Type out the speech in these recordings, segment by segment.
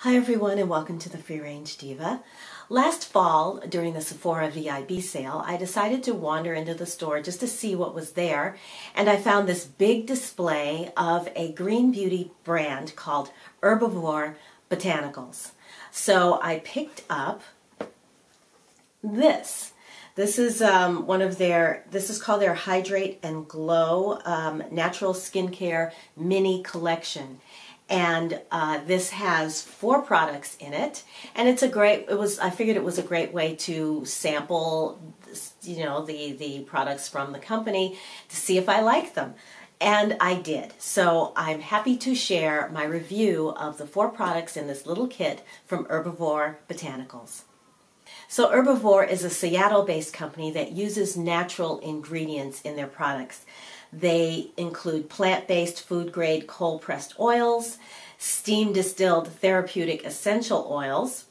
Hi everyone and welcome to the Free Range Diva. Last fall during the Sephora VIB sale I decided to wander into the store just to see what was there, and I found this big display of a green beauty brand called HERBIVORE Botanicals. So I picked up this. This is this is called their Hydrate and Glow Natural Skincare Mini Collection. And this has 4 products in it, and I figured it was a great way to sample, the products from the company to see if I like them. And I did. So I'm happy to share my review of the 4 products in this little kit from HERBIVORE Botanicals. So HERBIVORE is a Seattle-based company that uses natural ingredients in their products. They include plant-based food-grade cold-pressed oils, steam-distilled therapeutic essential oils,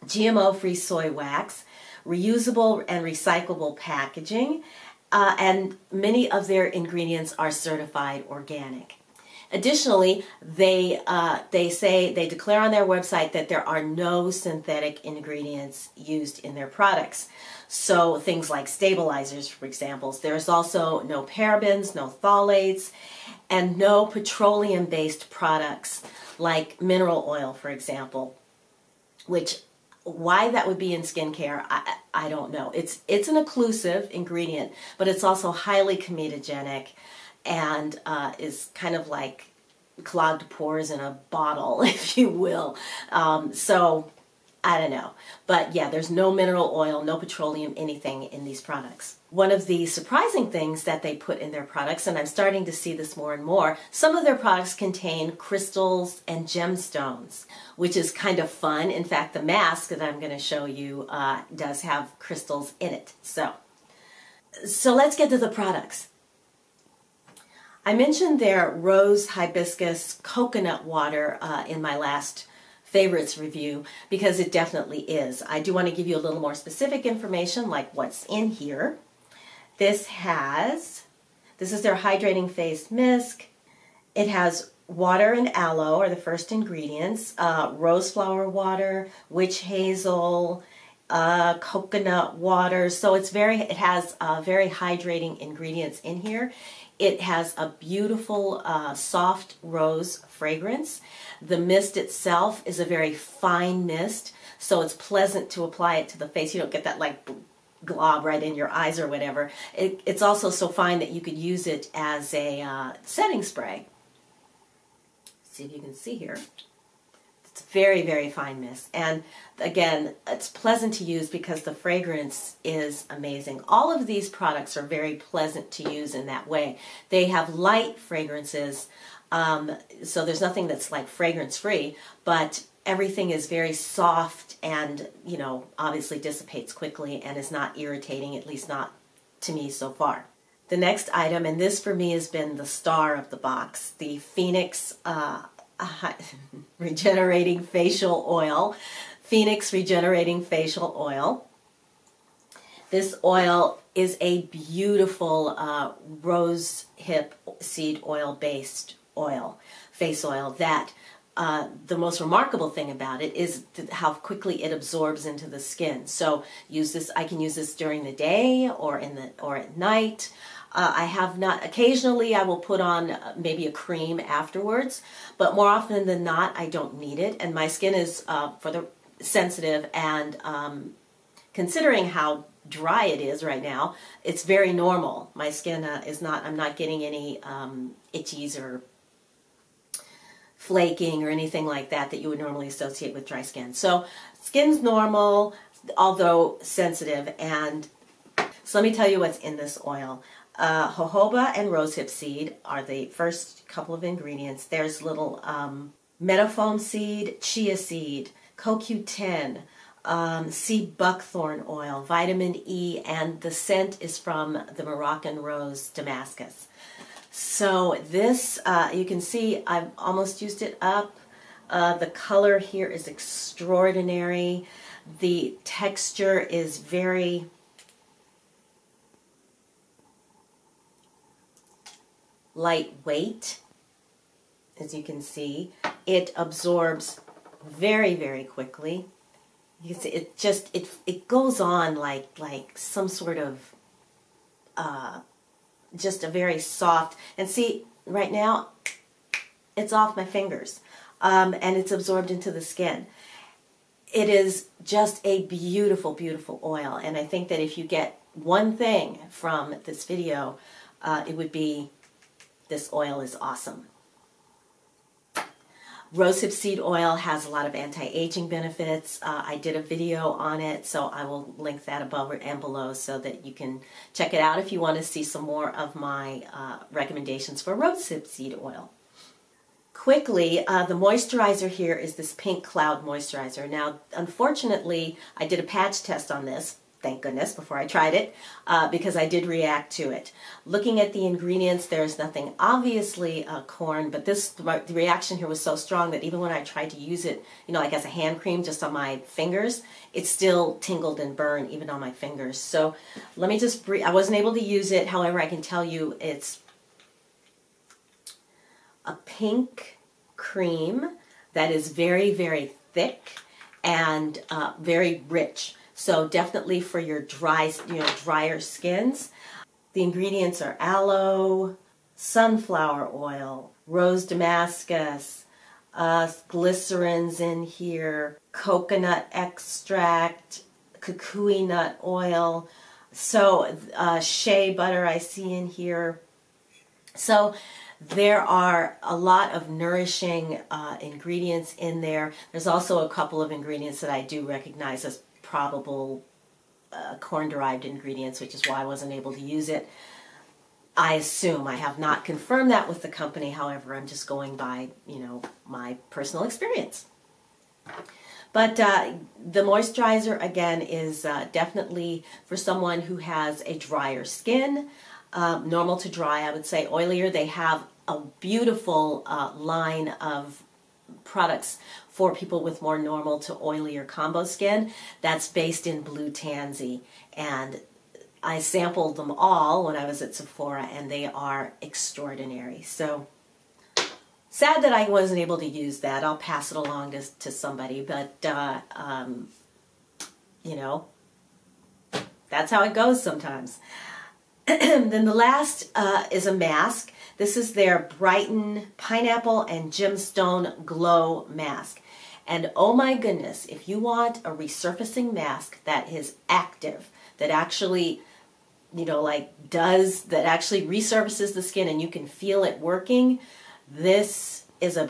GMO-free soy wax, reusable and recyclable packaging, and many of their ingredients are certified organic. Additionally, they declare on their website that there are no synthetic ingredients used in their products. So things like stabilizers, for example. There's also no parabens, no phthalates, and no petroleum-based products like mineral oil, for example, which why that would be in skincare, I don't know. It's an occlusive ingredient, but it's also highly comedogenic and is kind of like clogged pores in a bottle, if you will. So I don't know. But yeah, there's no mineral oil, no petroleum, anything in these products. One of the surprising things that they put in their products, and I'm starting to see this more and more, some of their products contain crystals and gemstones, which is kind of fun. In fact, the mask that I'm going to show you does have crystals in it. So let's get to the products. I mentioned their rose hibiscus coconut water in my last favorites review because it definitely is. I do want to give you a little more specific information like what's in here. This is their hydrating face mist. It has water and aloe are the first ingredients, rose flower water, witch hazel, coconut water. So it has very hydrating ingredients in here. It has a beautiful soft rose fragrance. The mist itself is a very fine mist, so it's pleasant to apply it to the face. You don't get that like glob right in your eyes or whatever. It's also so fine that you could use it as a setting spray. See if you can see here. It's very, very fine mist. And again, it's pleasant to use because the fragrance is amazing. All of these products are very pleasant to use in that way. They have light fragrances, so there's nothing that's like fragrance free, but everything is very soft and, obviously dissipates quickly and is not irritating, at least not to me so far. The next item, and this for me has been the star of the box, the Phoenix Regenerating Facial Oil. Phoenix Regenerating Facial Oil. This oil is a beautiful rose hip seed oil based face oil that the most remarkable thing about it is how quickly it absorbs into the skin. So I can use this during the day or at night. Occasionally I will put on maybe a cream afterwards, but more often than not I don't need it, and my skin is sensitive, and considering how dry it is right now, it's very normal. My skin I'm not getting any itchies or flaking or anything like that you would normally associate with dry skin. So skin's normal, although sensitive. And so let me tell you what's in this oil. Jojoba and rosehip seed are the first couple of ingredients. There's little meadowfoam seed, chia seed, CoQ10, sea buckthorn oil, vitamin E, and the scent is from the Moroccan rose Damascus. So this, you can see I've almost used it up. The color here is extraordinary. The texture is very lightweight, as you can see. It absorbs very, very quickly. You can see it goes on like some sort of just a very soft, and see right now it's off my fingers, and it's absorbed into the skin. It is just a beautiful, beautiful oil, and I think that if you get one thing from this video, it would be this oil is awesome. Rosehip seed oil has a lot of anti-aging benefits. I did a video on it, so I will link that above and below so that you can check it out if you want to see some more of my recommendations for rosehip seed oil. Quickly, the moisturizer here is this Pink Cloud moisturizer. Now, unfortunately, I did a patch test on this, thank goodness, before I tried it, because I did react to it. Looking at the ingredients, there's nothing obviously corn, but the reaction here was so strong that even when I tried to use it, you know, like as a hand cream just on my fingers, it still tingled and burned even on my fingers. So let me just I wasn't able to use it. However, I can tell you it's a pink cream that is very, very thick and very rich. So definitely for your drier skins. The ingredients are aloe, sunflower oil, rose Damascus, glycerins in here, coconut extract, kukui nut oil, so shea butter I see in here. So there are a lot of nourishing ingredients in there. There's also a couple of ingredients that I do recognize as probable corn-derived ingredients, which is why I wasn't able to use it. I assume. I have not confirmed that with the company, however, I'm just going by, you know, my personal experience. But the moisturizer, again, is definitely for someone who has a drier skin, normal to dry, I would say. Oilier, they have a beautiful line of products for people with more normal to oilier combo skin that's based in blue tansy, and I sampled them all when I was at Sephora and they are extraordinary. So sad that I wasn't able to use that. I'll pass it along to somebody, but you know, that's how it goes sometimes. Then the last is a mask. This is their Brighten Pineapple and Gemstone Glow Mask. And oh my goodness, if you want a resurfacing mask that is active, that actually, you know, like that actually resurfaces the skin and you can feel it working, this is a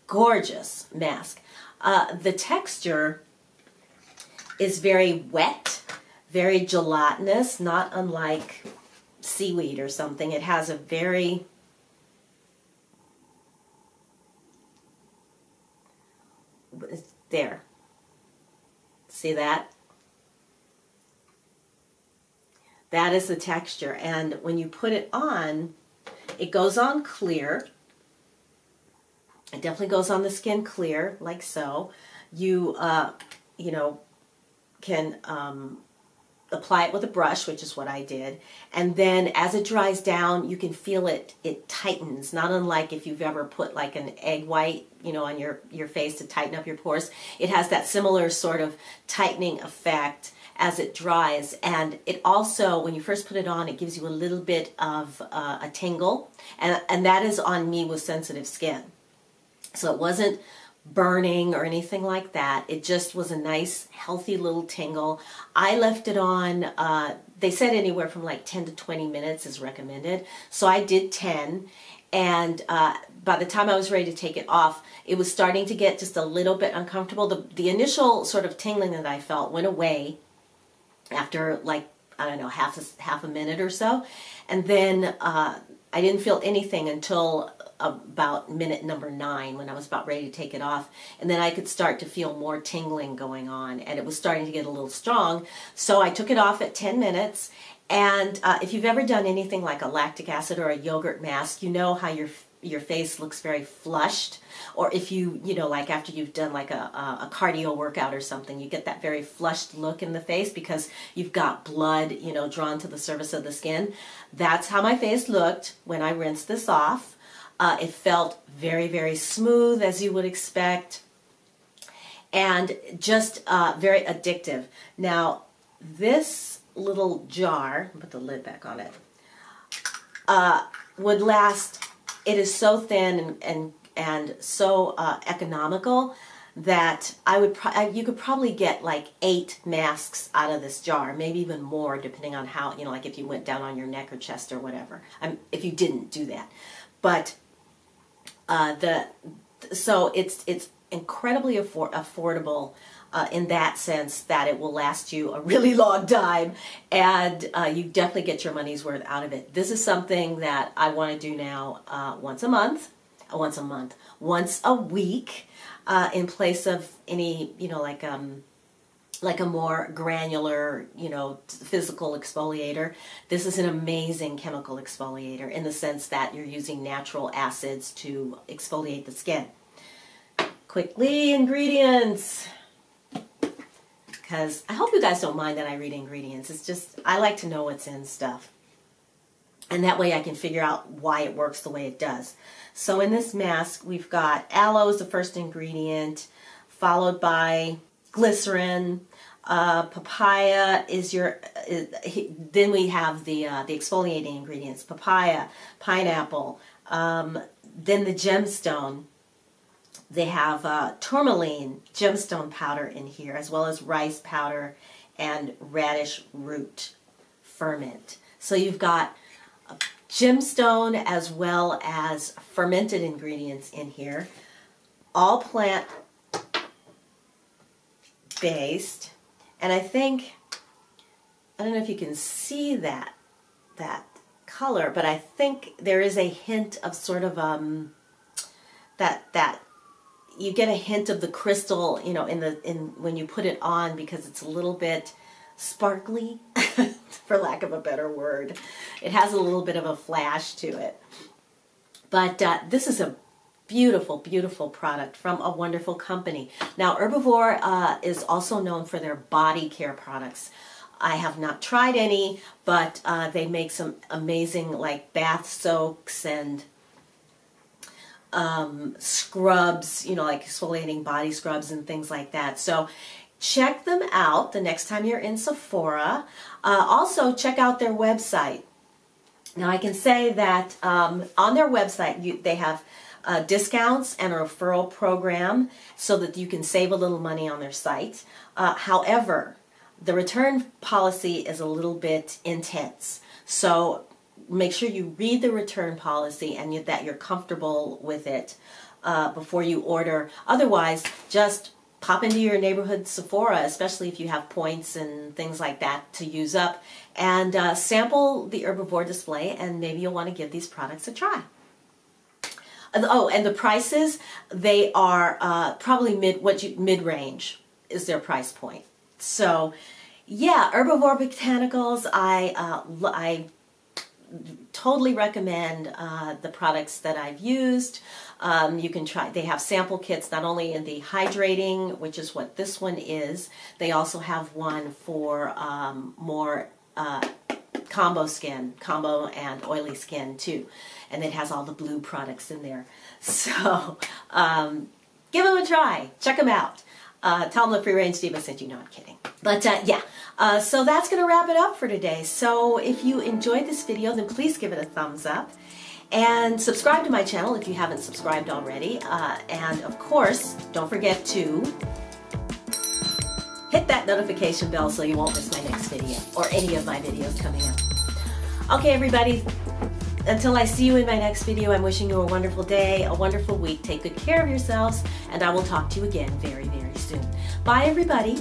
gorgeous mask. The texture is very wet, very gelatinous, not unlike seaweed or something. It has a very there. See that? That is the texture, and when you put it on, it goes on clear. It definitely goes on the skin clear, like so. You, you know, can apply it with a brush, which is what I did, and then as it dries down, you can feel it tightens, not unlike if you've ever put like an egg white, you know, on your face to tighten up your pores. It has that similar sort of tightening effect as it dries, and it also, when you first put it on, it gives you a little bit of a tingle, and that is on me with sensitive skin. So it wasn't burning or anything like that. It just was a nice, healthy little tingle. I left it on, they said anywhere from like 10 to 20 minutes is recommended. So I did 10, and by the time I was ready to take it off, it was starting to get just a little bit uncomfortable. The initial sort of tingling that I felt went away after like, I don't know, half a minute or so. And then I didn't feel anything until about minute number 9 when I was about ready to take it off, and then I could start to feel more tingling going on, and it was starting to get a little strong. So I took it off at 10 minutes, and if you've ever done anything like a lactic acid or a yogurt mask, you know how your face looks very flushed, or if you know, like after you've done like a cardio workout or something, you get that very flushed look in the face because you've got blood, you know, drawn to the surface of the skin. That's how my face looked when I rinsed this off. It felt very, very smooth, as you would expect. and just very addictive. Now, this little jar, put the lid back on it, would last. It is so thin and so economical that you could probably get like 8 masks out of this jar, maybe even more, depending on how, you know, like if you went down on your neck or chest or whatever. If you didn't do that, but so it's incredibly affordable in that sense that it will last you a really long time, and you definitely get your money's worth out of it. This is something that I want to do now once a week, in place of any, you know, like a more granular, you know, physical exfoliator. This is an amazing chemical exfoliator in the sense that you're using natural acids to exfoliate the skin. Quickly, ingredients. Because I hope you guys don't mind that I read ingredients. It's just, I like to know what's in stuff. And that way I can figure out why it works the way it does. So in this mask, we've got aloe as the first ingredient, followed by glycerin. Papaya is then we have the exfoliating ingredients, papaya, pineapple, then the gemstone. They have tourmaline gemstone powder in here, as well as rice powder and radish root ferment. So you've got gemstone as well as fermented ingredients in here, all plant based. And I don't know if you can see that color, but I think there is a hint of sort of that you get a hint of the crystal, you know, when you put it on, because it's a little bit sparkly, for lack of a better word. It has a little bit of a flash to it. But this is a beautiful, beautiful product from a wonderful company. Now, Herbivore is also known for their body care products. I have not tried any, but they make some amazing, like, bath soaks and scrubs, you know, like exfoliating body scrubs and things like that. So check them out the next time you're in Sephora. Also, check out their website. Now, I can say that on their website, they have discounts and a referral program so that you can save a little money on their site. However, the return policy is a little bit intense. So make sure you read the return policy and that you're comfortable with it before you order. Otherwise, just pop into your neighborhood Sephora, especially if you have points and things like that to use up, and sample the Herbivore display, and maybe you'll want to give these products a try. Oh, and the prices, they are probably mid-range is their price point. So, yeah, Herbivore Botanicals, I totally recommend the products that I've used. You can try, they have sample kits not only in the hydrating, which is what this one is, they also have one for more combo and oily skin too. And it has all the blue products in there. So give them a try. Check them out. Tell them the Free Range Diva sent you. No, I'm kidding. But yeah, so that's going to wrap it up for today. So if you enjoyed this video, then please give it a thumbs up. And subscribe to my channel if you haven't subscribed already. And of course, don't forget to hit that notification bell so you won't miss my next video or any of my videos coming up. Okay, everybody. Until I see you in my next video, I'm wishing you a wonderful day, a wonderful week. Take good care of yourselves, and I will talk to you again very, very soon. Bye, everybody.